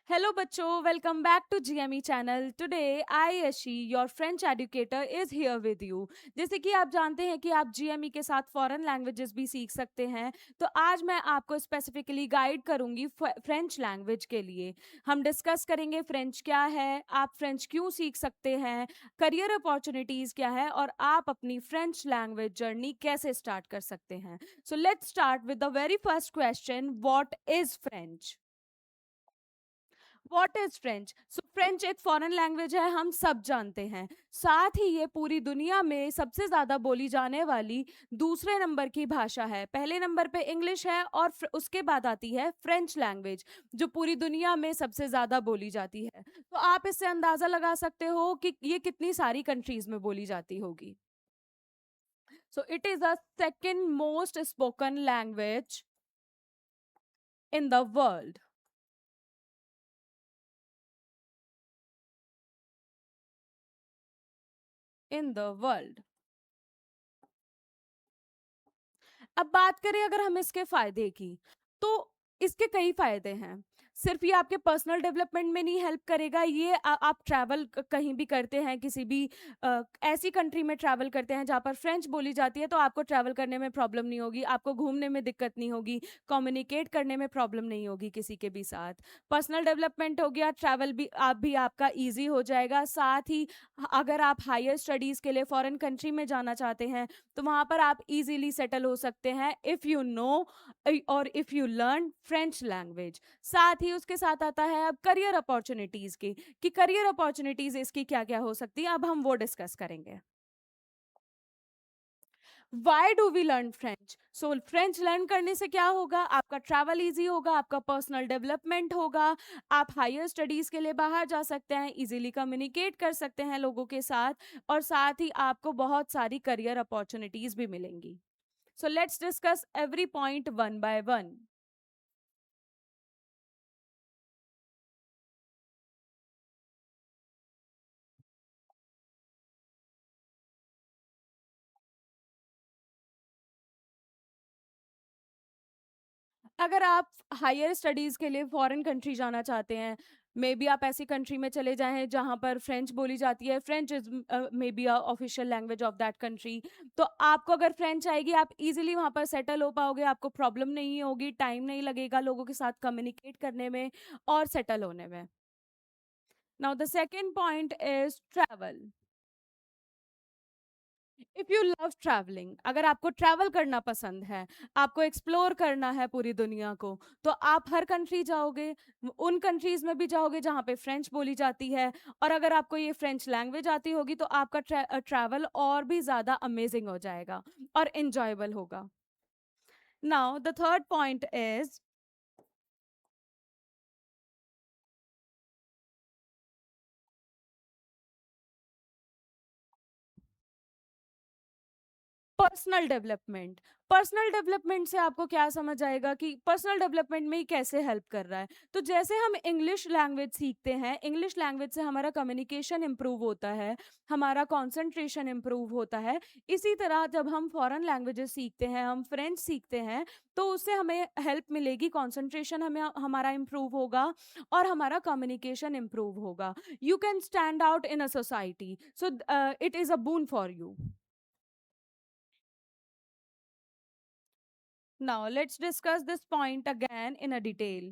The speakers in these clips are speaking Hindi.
Hello बच्चों, welcome back to GME channel. Today I Ashi, your French educator is here with you. जैसे कि आप जानते हैं कि आप GME के साथ फॉरेन लैंग्वेजेस भी सीख सकते हैं, तो आज मैं आपको स्पेसिफिकली गाइड करूंगी फ्रेंच लैंग्वेज के लिए. हम डिस्कस करेंगे फ्रेंच क्या है, आप फ्रेंच क्यों सीख सकते हैं, करियर अपॉर्चुनिटीज क्या है और आप अपनी फ्रेंच लैंग्वेज जर्नी कैसे स्टार्ट कर सकते हैं. So let's start with the very first question. What is French? What is French? So French एक फॉरेन लैंग्वेज है, हम सब जानते हैं. साथ ही ये पूरी दुनिया में सबसे ज्यादा बोली जाने वाली दूसरे नंबर की भाषा है. पहले नंबर पे इंग्लिश है और उसके बाद आती है फ्रेंच लैंग्वेज, जो पूरी दुनिया में सबसे ज्यादा बोली जाती है. तो आप इससे अंदाजा लगा सकते हो कि ये कितनी सारी कंट्रीज में बोली जाती होगी. So it is the second most spoken language in the world. In the world. अब बात करें अगर हम इसके फायदे की, तो इसके कई फायदे हैं. सिर्फ ये आपके पर्सनल डेवलपमेंट में नहीं हेल्प करेगा, ये आप ट्रैवल कहीं भी करते हैं, किसी भी ऐसी कंट्री में ट्रैवल करते हैं जहाँ पर फ्रेंच बोली जाती है, तो आपको ट्रैवल करने में प्रॉब्लम नहीं होगी, आपको घूमने में दिक्कत नहीं होगी, कम्युनिकेट करने में प्रॉब्लम नहीं होगी किसी के भी साथ. पर्सनल डेवलपमेंट हो गया, ट्रैवल भी आपका ईजी हो जाएगा. साथ ही अगर आप हायर स्टडीज़ के लिए फॉरेन कंट्री में जाना चाहते हैं, तो वहां पर आप इजीली सेटल हो सकते हैं इफ यू नो और if you learn French language. साथ ही उसके साथ आता है अब करियर अपॉर्चुनिटीज की, कि करियर अपॉर्चुनिटीज इसकी क्या क्या हो सकती है, अब हम वो डिस्कस करेंगे. Why do we learn French? So French learn करने से क्या होगा, आपका ट्रैवल इजी होगा, आपका पर्सनल डेवलपमेंट होगा, आप हायर स्टडीज के लिए बाहर जा सकते हैं, इजीली कम्युनिकेट कर सकते हैं लोगों के साथ, और साथ ही आपको बहुत सारी करियर अपॉर्चुनिटीज भी मिलेंगी. So let's discuss every point one by one. अगर आप हायर स्टडीज़ के लिए फॉरेन कंट्री जाना चाहते हैं, मे बी आप ऐसी कंट्री में चले जाएँ जहाँ पर फ्रेंच बोली जाती है, French is may be a official language of that country. तो आपको अगर फ्रेंच आएगी, आप ईज़िली वहाँ पर सेटल हो पाओगे, आपको प्रॉब्लम नहीं होगी, टाइम नहीं लगेगा लोगों के साथ कम्युनिकेट करने में और सेटल होने में. Now the second point is travel. If you love travelling, अगर आपको ट्रैवल करना पसंद है, आपको एक्सप्लोर करना है पूरी दुनिया को, तो आप हर कंट्री जाओगे, उन कंट्रीज में भी जाओगे जहाँ पे फ्रेंच बोली जाती है. और अगर आपको ये फ्रेंच लैंग्वेज आती होगी, तो आपका ट्रैवल और भी ज़्यादा अमेजिंग हो जाएगा और इंजॉयबल होगा. Now the third point is personal development. Personal development से आपको क्या समझ आएगा कि पर्सनल डेवलपमेंट में ही कैसे हेल्प कर रहा है. तो जैसे हम इंग्लिश लैंग्वेज सीखते हैं, इंग्लिश लैंग्वेज से हमारा कम्युनिकेशन इंप्रूव होता है, हमारा कंसंट्रेशन इंप्रूव होता है. इसी तरह जब हम फॉरेन लैंग्वेजेस सीखते हैं, हम फ्रेंच सीखते हैं, तो उससे हमें हेल्प मिलेगी, कंसंट्रेशन हमें हमारा इंप्रूव होगा और हमारा कम्युनिकेशन इंप्रूव होगा. You can stand out in a society, so it is a boon for you. Now, let's discuss this point again in a detail.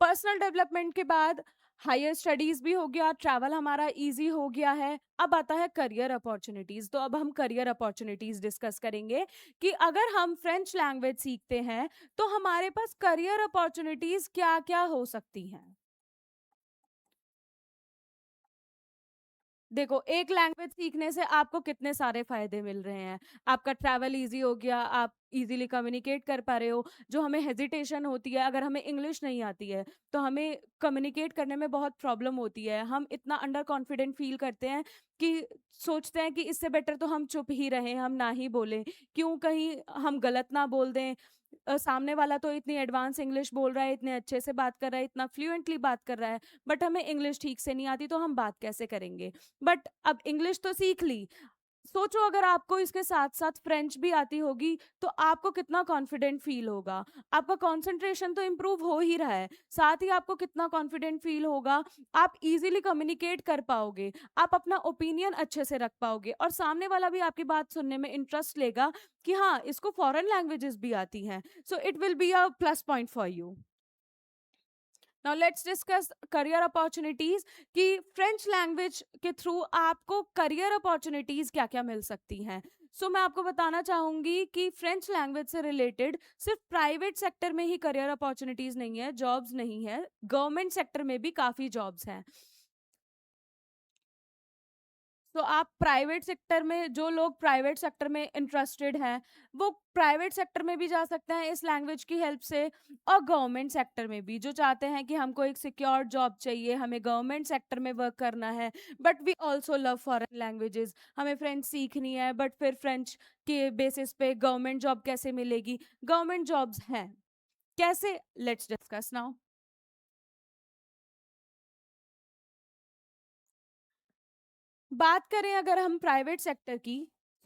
Personal development के बाद हायर स्टडीज भी हो गया, ट्रैवल हमारा इजी हो गया है. अब आता है करियर अपॉर्चुनिटीज. तो अब हम करियर अपॉर्चुनिटीज डिस्कस करेंगे कि अगर हम फ्रेंच लैंग्वेज सीखते हैं, तो हमारे पास करियर अपॉर्चुनिटीज क्या क्या हो सकती हैं. देखो, एक लैंग्वेज सीखने से आपको कितने सारे फ़ायदे मिल रहे हैं. आपका ट्रैवल ईज़ी हो गया, आप ईज़िली कम्युनिकेट कर पा रहे हो. जो हमें हेजिटेशन होती है, अगर हमें इंग्लिश नहीं आती है, तो हमें कम्युनिकेट करने में बहुत प्रॉब्लम होती है. हम इतना अंडर कॉन्फिडेंट फ़ील करते हैं कि सोचते हैं कि इससे बेटर तो हम चुप ही रहें, हम ना ही बोलें, क्यों कहीं हम गलत ना बोल दें। सामने वाला तो इतनी एडवांस इंग्लिश बोल रहा है, इतने अच्छे से बात कर रहा है, इतना फ्लुएंटली बात कर रहा है, बट हमें इंग्लिश ठीक से नहीं आती, तो हम बात कैसे करेंगे। बट अब इंग्लिश तो सीख ली, सोचो अगर आपको इसके साथ साथ फ्रेंच भी आती होगी, तो आपको कितना कॉन्फिडेंट फील होगा। आपका कंसंट्रेशन तो इम्प्रूव हो ही रहा है, साथ ही आपको कितना कॉन्फिडेंट फील होगा। आप इजीली कम्युनिकेट कर पाओगे, आप अपना ओपिनियन अच्छे से रख पाओगे, और सामने वाला भी आपकी बात सुनने में इंटरेस्ट लेगा कि हाँ, इसको फॉरेन लैंग्वेजेस भी आती हैं। So it will be a plus point for you. Now let's discuss career opportunities, कि फ्रेंच लैंग्वेज के थ्रू आपको करियर अपॉर्चुनिटीज क्या क्या मिल सकती हैं। मैं आपको बताना चाहूंगी कि फ्रेंच लैंग्वेज से रिलेटेड सिर्फ प्राइवेट सेक्टर में ही करियर अपॉर्चुनिटीज नहीं है, जॉब्स नहीं है, गवर्नमेंट सेक्टर में भी काफी जॉब्स हैं। तो आप प्राइवेट सेक्टर में, जो लोग प्राइवेट सेक्टर में इंटरेस्टेड हैं, वो प्राइवेट सेक्टर में भी जा सकते हैं इस लैंग्वेज की हेल्प से, और गवर्नमेंट सेक्टर में भी, जो चाहते हैं कि हमको एक सिक्योर जॉब चाहिए, हमें गवर्नमेंट सेक्टर में वर्क करना है, but we also love foreign languages, हमें फ्रेंच सीखनी है, बट फिर फ्रेंच के बेसिस पे गवर्नमेंट जॉब कैसे मिलेगी। गवर्नमेंट जॉब्स हैं, कैसे, लेट्स डिस्कस नाउ। बात करें अगर हम प्राइवेट सेक्टर की,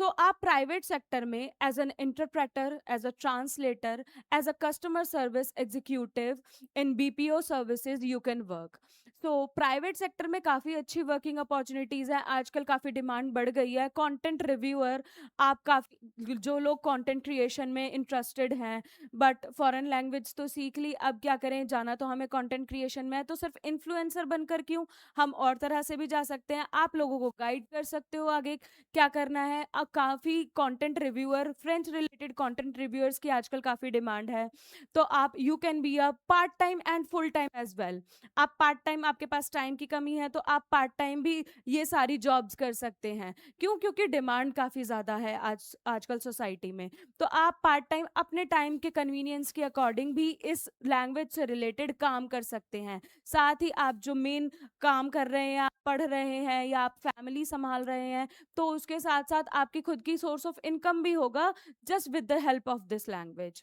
तो आप प्राइवेट सेक्टर में as an interpreter, as a translator, as a customer service executive in BPO services you can work. तो प्राइवेट सेक्टर में काफ़ी अच्छी वर्किंग अपॉर्चुनिटीज़ है, आजकल काफ़ी डिमांड बढ़ गई है। कंटेंट रिव्यूअर, आप काफ़ी, जो लोग कंटेंट क्रिएशन में इंटरेस्टेड हैं, बट फॉरेन लैंग्वेज तो सीख ली, अब क्या करें, जाना तो हमें कंटेंट क्रिएशन में है, तो सिर्फ इन्फ्लुएंसर बनकर क्यों, हम और तरह से भी जा सकते हैं। आप लोगों को गाइड कर सकते हो आगे क्या करना है। अब काफ़ी content reviewer, French related content reviewers की आजकल काफ़ी डिमांड है, तो आप, you can be a part time and full time as well. आप पार्ट टाइम, आपके पास टाइम की कमी है, तो आप पार्ट टाइम भी ये सारी जॉब्स कर सकते हैं। क्यों, क्योंकि डिमांड काफ़ी ज़्यादा है आजकल सोसाइटी में। तो आप पार्ट टाइम अपने टाइम के कन्वीनियंस के अकॉर्डिंग भी इस लैंग्वेज से रिलेटेड काम कर सकते हैं। साथ ही आप जो मेन काम कर रहे हैं, आप पढ़ रहे हैं, या आप फैमिली संभाल रहे हैं, तो उसके साथ साथ आपकी खुद की सोर्स ऑफ इनकम भी होगा, just with the help of this language.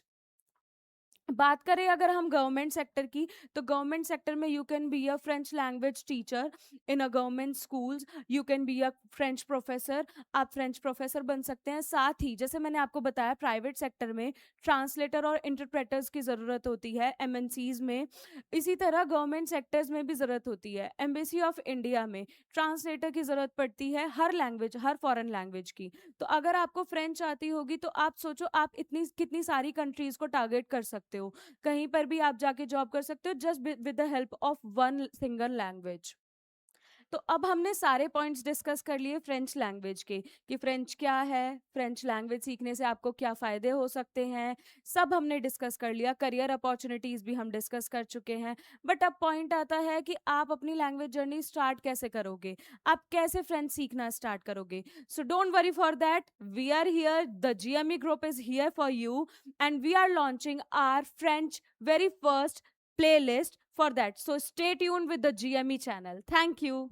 बात करें अगर हम गवर्नमेंट सेक्टर की, तो गवर्नमेंट सेक्टर में you can be a French language teacher in a government schools, you can be a French professor, आप फ्रेंच प्रोफेसर बन सकते हैं। साथ ही जैसे मैंने आपको बताया, प्राइवेट सेक्टर में ट्रांसलेटर और इंटरप्रेटर्स की ज़रूरत होती है एमएनसीज में, इसी तरह गवर्नमेंट सेक्टर्स में भी ज़रूरत होती है। एम्बेसी ऑफ इंडिया में ट्रांसलेटर की ज़रूरत पड़ती है, हर लैंग्वेज, हर फॉरेन लैंग्वेज की। तो अगर आपको फ्रेंच आती होगी, तो आप सोचो आप इतनी कितनी सारी कंट्रीज को टारगेट कर सकते हो, कहीं पर भी आप जाके जॉब कर सकते हो, just with the help of one single language. तो अब हमने सारे पॉइंट्स डिस्कस कर लिए फ्रेंच लैंग्वेज के, कि फ्रेंच क्या है, फ्रेंच लैंग्वेज सीखने से आपको क्या फ़ायदे हो सकते हैं, सब हमने डिस्कस कर लिया। करियर अपॉर्चुनिटीज़ भी हम डिस्कस कर चुके हैं। बट अब पॉइंट आता है कि आप अपनी लैंग्वेज जर्नी स्टार्ट कैसे करोगे, आप कैसे फ्रेंच सीखना स्टार्ट करोगे। So don't worry for that, we are here, the GME group is here for you, and we are launching our French very first playlist for that. So stay tuned with the GME channel. Thank you.